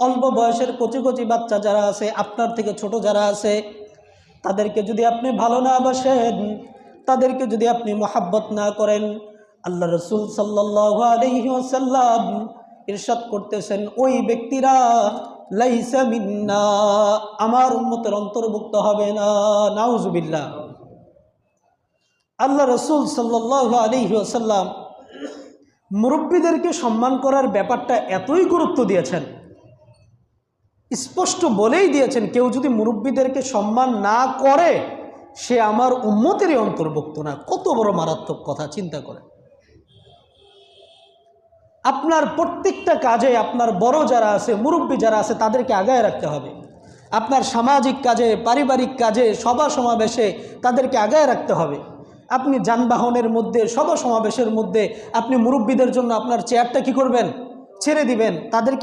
অল্প বয়সের কচি কচি বাচ্চা যারা আছে, আপনার থেকে ছোট যারা আছে, তাদেরকে যদি আপনি ভালো না বাসেন, তাদেরকে যদি আপনি মহাব্বত না করেন, আল্লাহ রসুল সাল্লাল্লাহু আলাইহি ওয়াসাল্লাম ইরশাদ করতেছেন, ওই ব্যক্তিরা লাইসা মিন্না, আমার উম্মতের অন্তর্ভুক্ত হবে না। নাউজুবিল্লাহ। আল্লাহ রসুল সাল্লাল্লাহু আলাইহি ওয়াসাল্লাম মুরব্বীদেরকে সম্মান করার ব্যাপারটা এতই গুরুত্ব দিয়েছেন, স্পষ্ট বলেই দিয়েছেন, কেউ যদি মুরব্বীদেরকে সম্মান না করে সে আমার উম্মতেরই অন্তর্ভুক্ত না। কত বড় মারাত্মক কথা, চিন্তা করে। আপনার প্রত্যেকটা কাজে আপনার বড় যারা আছে, মুরব্বী যারা আছে, তাদেরকে আগায় রাখতে হবে। আপনার সামাজিক কাজে, পারিবারিক কাজে, সভা সমাবেশে তাদেরকে আগায় রাখতে হবে। আপনি যানবাহনের মধ্যে, সভা সমাবেশের মধ্যে আপনি মুরব্বীদের জন্য আপনার চেয়ারটা কি করবেন? ছেড়ে দিবেন, তাদেরকে